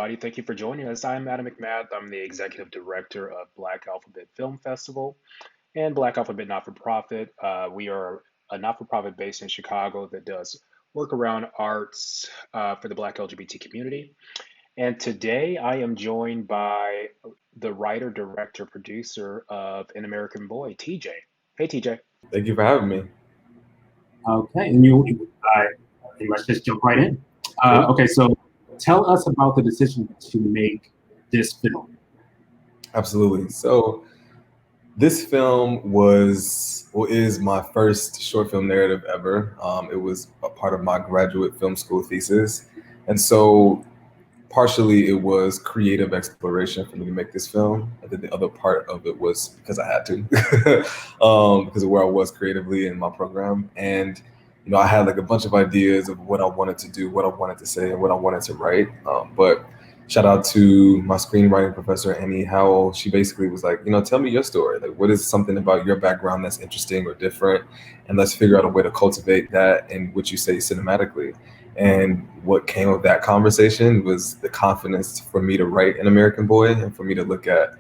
everybody. Thank you for joining us. I'm Adam McMath. I'm the executive director of Black Alphabet Film Festival and Black Alphabet Not for Profit. We are a not for profit based in Chicago that does work around arts for the Black LGBT community. And today I am joined by the writer, director, producer of An American Boy, TJ. Hey, TJ. Thank you for having me. Okay, and let's just jump right in. Cool. Okay, so tell us about the decision to make this film. Absolutely. So this film is my first short film narrative ever. It was a part of my graduate film school thesis. And so partially it was creative exploration for me to make this film. And then the other part of it was because I had to, because of where I was creatively in my program. And I had like a bunch of ideas of what I wanted to do, what I wanted to say, and what I wanted to write. But shout out to my screenwriting professor, Annie Howell. She basically was like, tell me your story. Like, what is something about your background that's interesting or different? And let's figure out a way to cultivate that in what you say cinematically. And what came of that conversation was the confidence for me to write An American Boy and for me to look at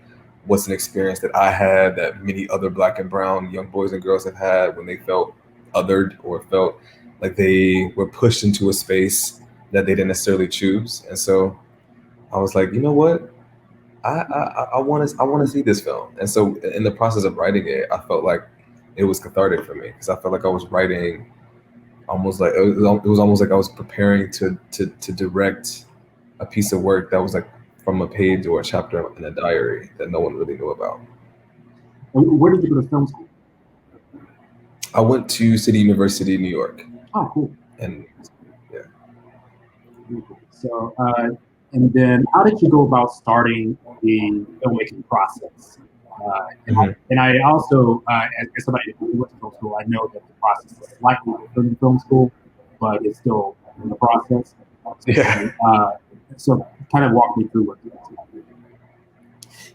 what's an experience that I had that many other Black and brown young boys and girls have had when they felt othered or felt like they were pushed into a space that they didn't necessarily choose. And so I was like, you know what? I want to see this film. And so in the process of writing it, I felt like it was cathartic for me because I felt like I was writing almost like it was almost like I was preparing to direct a piece of work that was like from a page or a chapter in a diary that no one really knew about. Where did you go to film school? I went to City University, New York. Oh, cool. And yeah. So, and then how did you go about starting the filmmaking process? And I also, as somebody who went to film school, I know that the process is slightly different in film school, but it's still in the process. Yeah. So kind of walk me through what you do.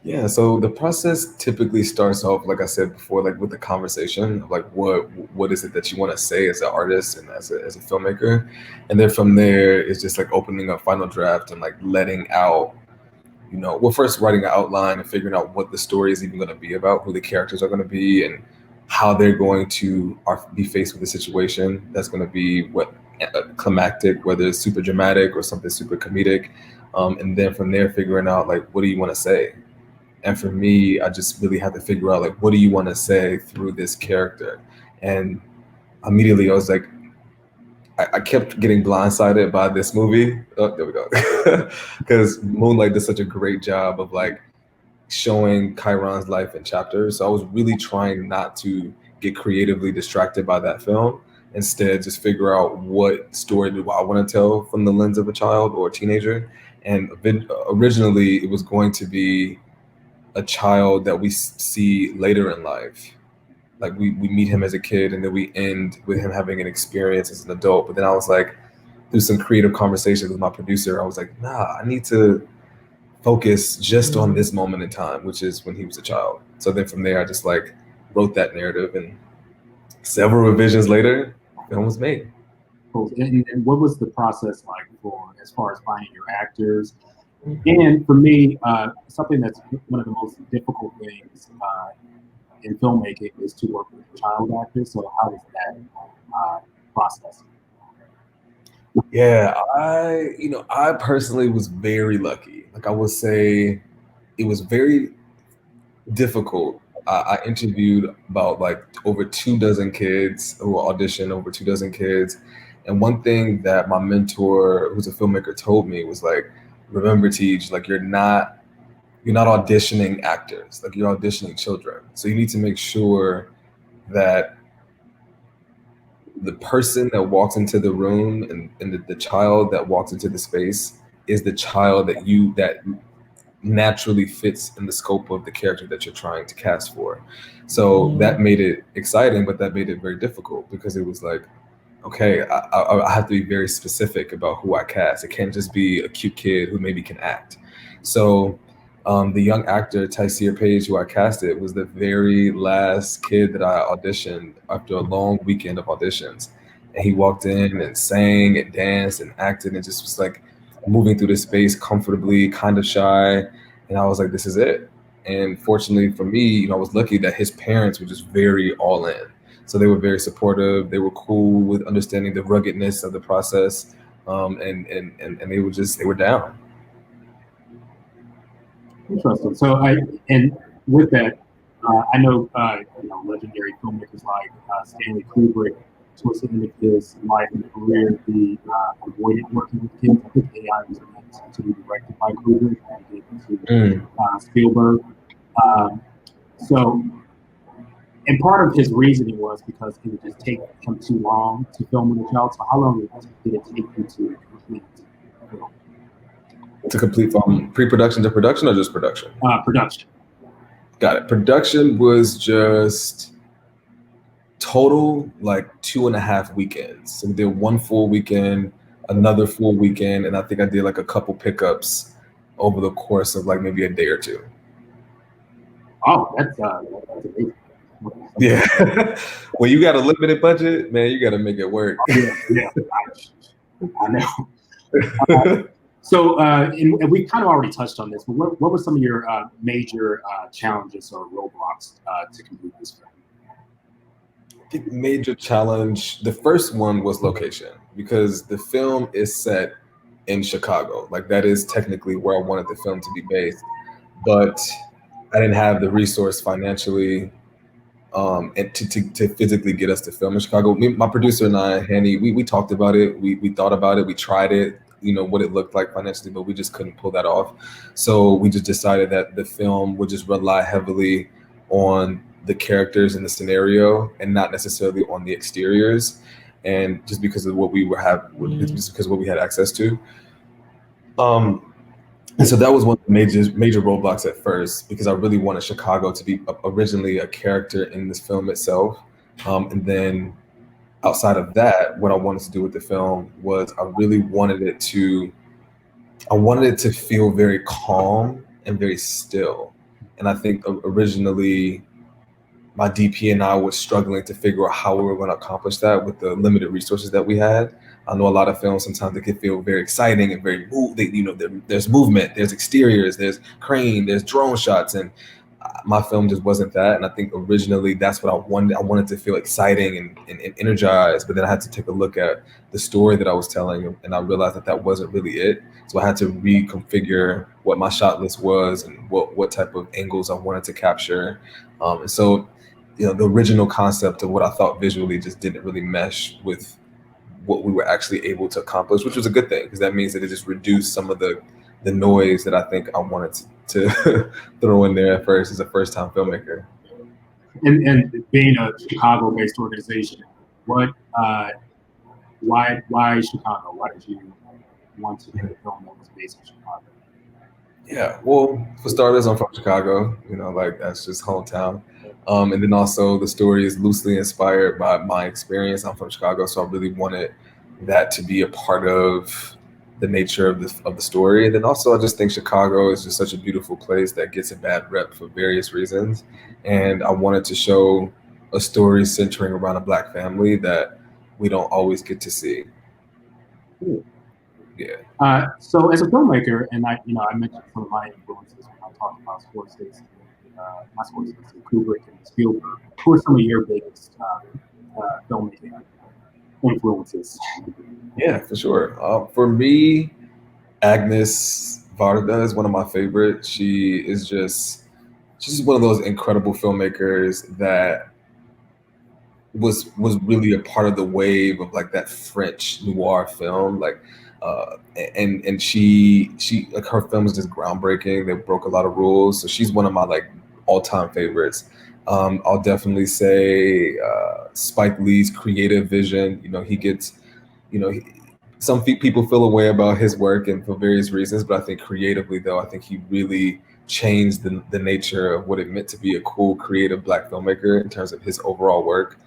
Yeah, so the process typically starts off, like I said before, like with the conversation of like what is it that you want to say as an artist and as a filmmaker, and then from there it's just like opening a final draft and like letting out, well, first writing an outline and figuring out what the story is even going to be about, who the characters are going to be, and how they're going to be faced with a situation that's going to be climactic, whether it's super dramatic or something super comedic, and then from there figuring out like what do you want to say. And for me, I just really had to figure out, like, what do you want to say through this character? And immediately I was like, I kept getting blindsided by this movie. Oh, there we go. Because Moonlight does such a great job of like showing Chiron's life in chapters. So I was really trying not to get creatively distracted by that film. Instead, just figure out what story do I want to tell from the lens of a child or a teenager. And originally it was going to be a child that we see later in life. Like we meet him as a kid and then we end with him having an experience as an adult. But then I was like, through some creative conversations with my producer, I was like, nah, I need to focus just on this moment in time, which is when he was a child. So then from there, I just like wrote that narrative, and several revisions later, the film was made. Cool. And what was the process like for as far as finding your actors? And for me, something that's one of the most difficult things in filmmaking is to work with child actors. So how was that process? Yeah, I personally was very lucky. Like I would say, it was very difficult. I interviewed about like over 24 kids who auditioned, over 24 kids. And one thing that my mentor, who's a filmmaker, told me was like, remember, Tej, like you're not auditioning actors, like you're auditioning children. So you need to make sure that the person that walks into the room and the child that walks into the space is the child that naturally fits in the scope of the character that you're trying to cast for. So that made it exciting, but that made it very difficult because it was like, okay, I have to be very specific about who I cast. It can't just be a cute kid who maybe can act. So the young actor, Tyseer Page, who I casted, was the very last kid that I auditioned after a long weekend of auditions. And he walked in and sang and danced and acted and just was like moving through this space comfortably, kind of shy, and I was like, this is it. And fortunately for me, I was lucky that his parents were just very all in. So they were very supportive. They were cool with understanding the ruggedness of the process, and they were down. Interesting. So and with that, I know legendary filmmakers like Stanley Kubrick. Towards the end of his life and career, he avoided working with kids. I think AI was meant to be directed by Kubrick and gave it to Spielberg. So, and part of his reasoning was because it would just take him too long to film with a child. So, how long did it take you to complete the film? To complete from pre-production to production, or just production? Production. Got it. Production was just total like 2.5 weekends. So we did one full weekend, another full weekend, and I think I did like a couple pickups over the course of like maybe a day or two. Oh, that's amazing. Yeah. When you got a limited budget, man, you got to make it work. Yeah. I know. So, and we kind of already touched on this, but what were some of your major challenges or roadblocks to complete this film? I think major challenge, the first one was location, because the film is set in Chicago. Like that is technically where I wanted the film to be based, but I didn't have the resource financially and to physically get us to film in Chicago. My producer and I, Hanny, we talked about it. We thought about it. We tried it, what it looked like financially, but we just couldn't pull that off. So we just decided that the film would just rely heavily on the characters in the scenario and not necessarily on the exteriors. And just because of what just because of what we had access to. And so that was one of the major roadblocks at first, because I really wanted Chicago to be originally a character in this film itself. And then outside of that, what I wanted to do with the film was I wanted it to feel very calm and very still. And I think originally my DP and I were struggling to figure out how we were going to accomplish that with the limited resources that we had. I know a lot of films, sometimes they can feel very exciting and very there's movement, there's exteriors, there's crane, there's drone shots, and my film just wasn't that. And I think originally that's what I wanted. I wanted to feel exciting and energized, but then I had to take a look at the story that I was telling, and I realized that wasn't really it. So I had to reconfigure what my shot list was and what type of angles I wanted to capture. And so, the original concept of what I thought visually just didn't really mesh with what we were actually able to accomplish, which was a good thing, because that means that it just reduced some of the noise that I think I wanted to throw in there at first as a first-time filmmaker. And being a Chicago-based organization, why Chicago? Why did you want to do a film that was based in Chicago? Yeah, well, for starters, I'm from Chicago. Like that's just hometown. And then also the story is loosely inspired by my experience. I'm from Chicago, so I really wanted that to be a part of the nature of the story. And then also I just think Chicago is just such a beautiful place that gets a bad rep for various reasons. And I wanted to show a story centering around a Black family that we don't always get to see. Cool. Yeah. So as a filmmaker, and I mentioned some of my influences when I talked about Scorsese, not Scorsese, Kubrick and Spielberg. Who are some of your biggest filmmaking influences? Yeah, for sure. For me, Agnes Varda is one of my favorites. She's just one of those incredible filmmakers that was really a part of the wave of like that French noir film. Like, and she like her film is just groundbreaking. They broke a lot of rules. So she's one of my like all-time favorites. I'll definitely say Spike Lee's creative vision. He gets, some people feel a way about his work and for various reasons, but I think creatively though, I think he really changed the nature of what it meant to be a cool, creative Black filmmaker in terms of his overall work.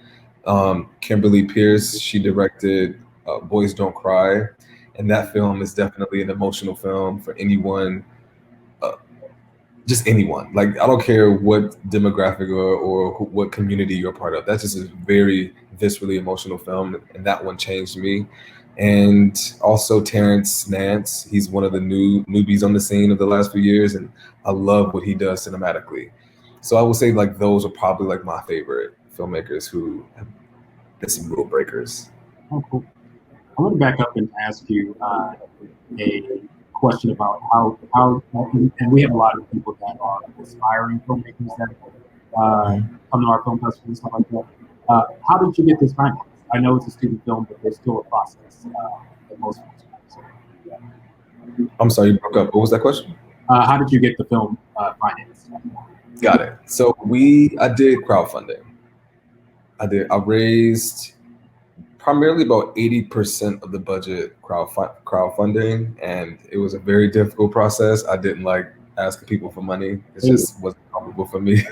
Kimberly Pierce, she directed Boys Don't Cry, and that film is definitely an emotional film for anyone, just anyone. Like, I don't care what demographic or what community you're a part of. That's just a very viscerally emotional film, and that one changed me. And also Terrence Nance. He's one of the newbies on the scene of the last few years, and I love what he does cinematically. So I would say like those are probably like my favorite filmmakers who have been some rule breakers. Oh, cool. I want to back up and ask you a question about and we have a lot of people that are aspiring filmmakers that Mhm. come to our film festival and stuff like that. How did you get this finance? I know it's a student film, but there's still a process that most films go through. So, I'm sorry, you broke up. What was that question? how did you get the film financed? Got it. So I did crowdfunding. I raised primarily about 80% of the budget crowdfunding, and it was a very difficult process. I didn't like asking people for money. It just wasn't comfortable for me.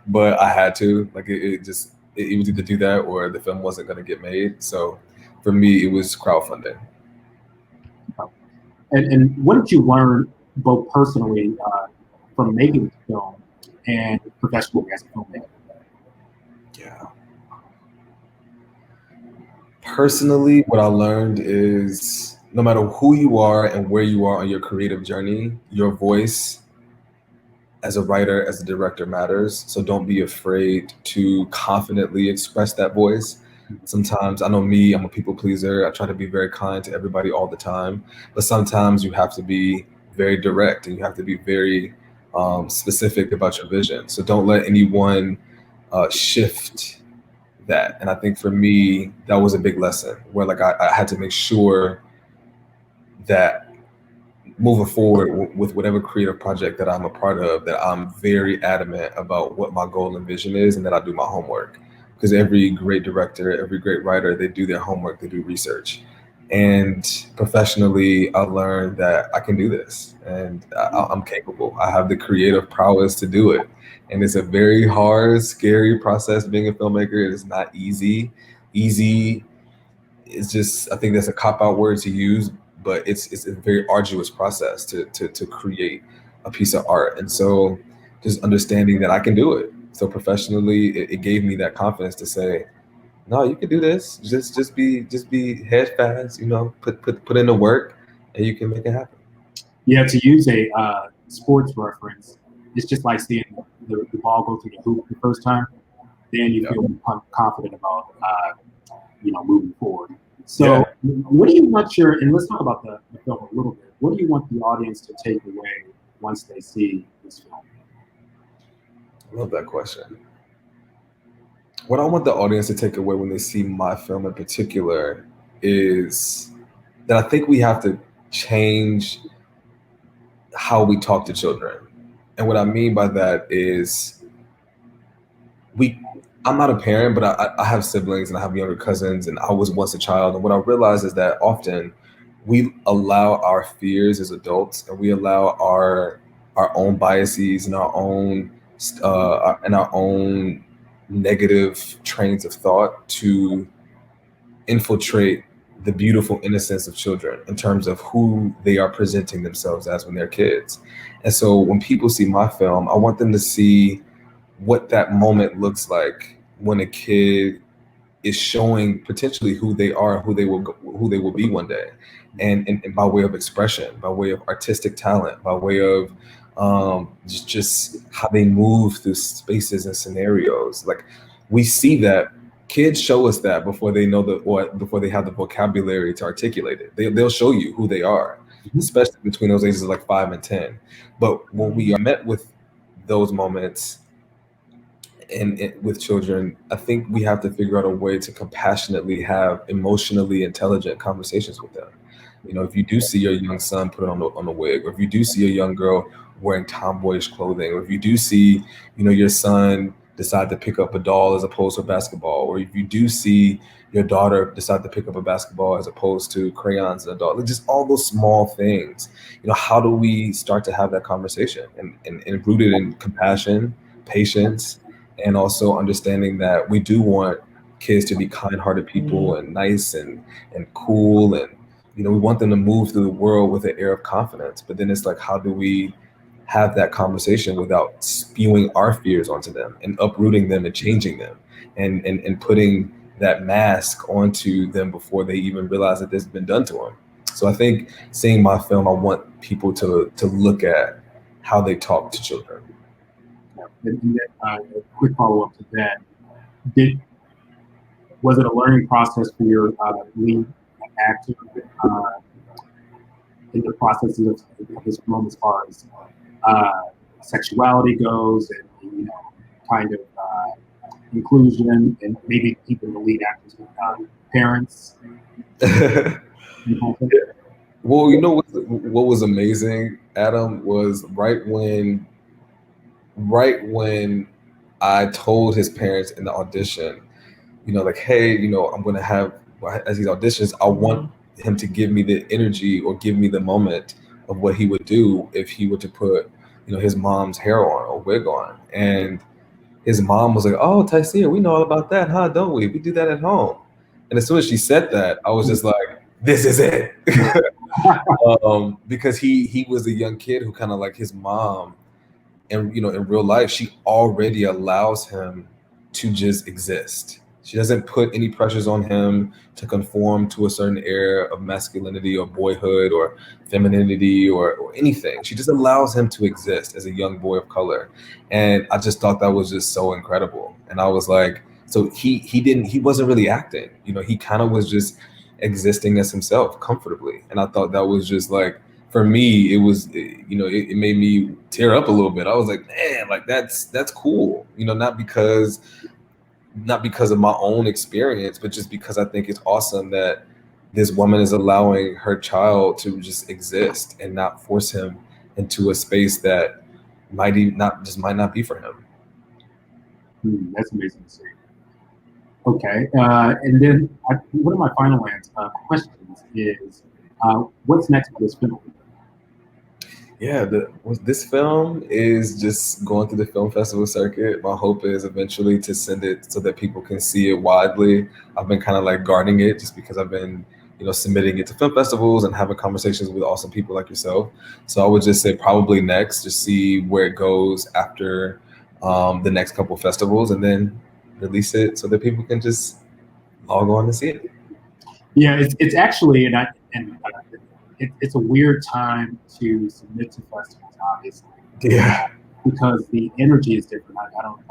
But I had to. Like it was either do that or the film wasn't going to get made. So for me, it was crowdfunding. And what did you learn both personally from making the film and professionally as a filmmaker? Yeah. Personally, what I learned is no matter who you are and where you are on your creative journey, your voice as a writer, as a director matters. So don't be afraid to confidently express that voice. Sometimes, I know me, I'm a people pleaser. I try to be very kind to everybody all the time. But sometimes you have to be very direct and you have to be very specific about your vision. So don't let anyone shift that. And I think for me, that was a big lesson where like I had to make sure that moving forward with whatever creative project that I'm a part of, that I'm very adamant about what my goal and vision is, and that I do my homework. Because every great director, every great writer, they do their homework, they do research. And professionally, I learned that I can do this, and I'm capable. I have the creative prowess to do it. And it's a very hard, scary process being a filmmaker. It is not easy. Easy, it's just, I think that's a cop out word to use, but it's a very arduous process to create a piece of art. And so just understanding that I can do it. So professionally, it gave me that confidence to say, no, you can do this. Just be head fast, put in the work and you can make it happen. Yeah, to use a sports reference, it's just like seeing the ball go through the hoop the first time. Then you Yeah. feel confident about moving forward. So, Yeah. what do you want and let's talk about the film a little bit. What do you want the audience to take away once they see this film? I love that question. What I want the audience to take away when they see my film in particular is that I think we have to change how we talk to children. And what I mean by that is we I'm not a parent, but I have siblings and I have younger cousins, and I was once a child. And what I realize is that often we allow our fears as adults, and we allow our own biases and our own negative trains of thought to infiltrate the beautiful innocence of children in terms of who they are presenting themselves as when they're kids. And so when people see my film, I want them to see what that moment looks like when a kid is showing potentially who they are, who they will be one day, and by way of expression, by way of artistic talent, by way of just how they move through spaces and scenarios. Like we see that kids show us that before they know or before they have the vocabulary to articulate it. They'll show you who they are, especially between those ages of like 5 and 10. But when we are met with those moments and with children, I think we have to figure out a way to compassionately have emotionally intelligent conversations with them. If you do see your young son put on a wig, or if you do see a young girl wearing tomboyish clothing, or if you do see, your son decide to pick up a doll as opposed to a basketball, or if you do see your daughter decide to pick up a basketball as opposed to crayons and a doll, like just all those small things, how do we start to have that conversation and rooted in compassion, patience, and also understanding that we do want kids to be kind-hearted people and nice and cool, and we want them to move through the world with an air of confidence. But then it's like, how do we have that conversation without spewing our fears onto them and uprooting them and changing them and putting that mask onto them before they even realize that this has been done to them. So I think seeing my film, I want people to look at how they talk to children. And then, a quick follow up to that: was it a learning process for your lead actor in the process of this film, as far as sexuality goes, and kind of inclusion, and maybe even the lead actors' parents? Well, what was amazing, Adam, was right when I told his parents in the audition, like, hey, I'm going to have, as these auditions, I want him to give me the energy or give me the moment of what he would do if he were to put, his mom's hair on or wig on. And his mom was like, oh, Tycia, we know all about that, huh? Don't we? We do that at home. And as soon as she said that, I was just like, this is it. Because he was a young kid who kind of like his mom, and in real life, she already allows him to just exist. She doesn't put any pressures on him to conform to a certain era of masculinity or boyhood or femininity or anything. She just allows him to exist as a young boy of color. And I just thought that was just so incredible. And I was like, so he wasn't really acting. He kind of was just existing as himself comfortably. And I thought that was just like, for me, it was, it made me tear up a little bit. I was like, man, like that's cool. Not because of my own experience, but just because I think it's awesome that this woman is allowing her child to just exist and not force him into a space that might not be for him. That's amazing to see. Okay, and then one of my final questions is, what's next for this film? Yeah, this film is just going through the film festival circuit. My hope is eventually to send it so that people can see it widely. I've been kind of like guarding it just because I've been, submitting it to film festivals and having conversations with awesome people like yourself. So I would just say probably next, just see where it goes after the next couple festivals, and then release it so that people can just log on and see it. Yeah, it's actually, it's a weird time to submit to festivals, obviously. Yeah. Because the energy is different. I don't.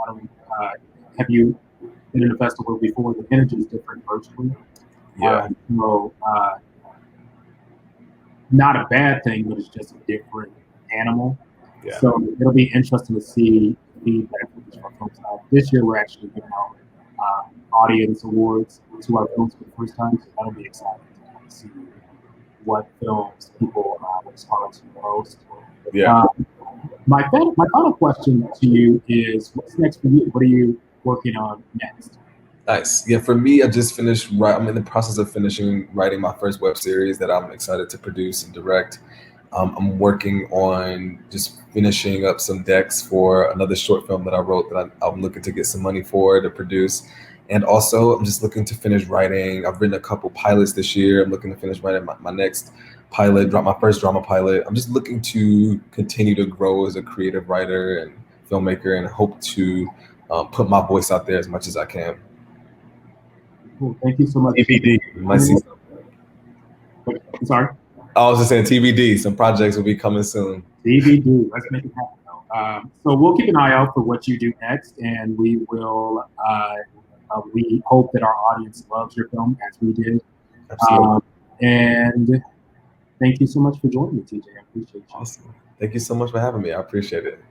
Have you been in a festival before? The energy is different virtually. Yeah. Not a bad thing, but it's just a different animal. Yeah. So it'll be interesting to see feedback from folks. This year, we're actually giving out audience awards to our films for the first time, so that'll be exciting to see what films people respond to most. Yeah. My final question to you is, what's next for you? What are you working on next? Nice. Yeah, for me, I just finished. I'm in the process of finishing writing my first web series that I'm excited to produce and direct. I'm working on just finishing up some decks for another short film that I wrote that I'm looking to get some money for to produce. And also, I'm just looking to finish writing. I've written a couple pilots this year. I'm looking to finish writing my next pilot, drop my first drama pilot. I'm just looking to continue to grow as a creative writer and filmmaker, and hope to put my voice out there as much as I can. Cool. Thank you so much. TBD. I'm sorry? I was just saying TBD. Some projects will be coming soon. TBD. Let's make it happen. So we'll keep an eye out for what you do next, and we will. We hope that our audience loves your film as we did. Absolutely. And thank you so much for joining me, TJ. I appreciate you. Awesome. Thank you so much for having me. I appreciate it.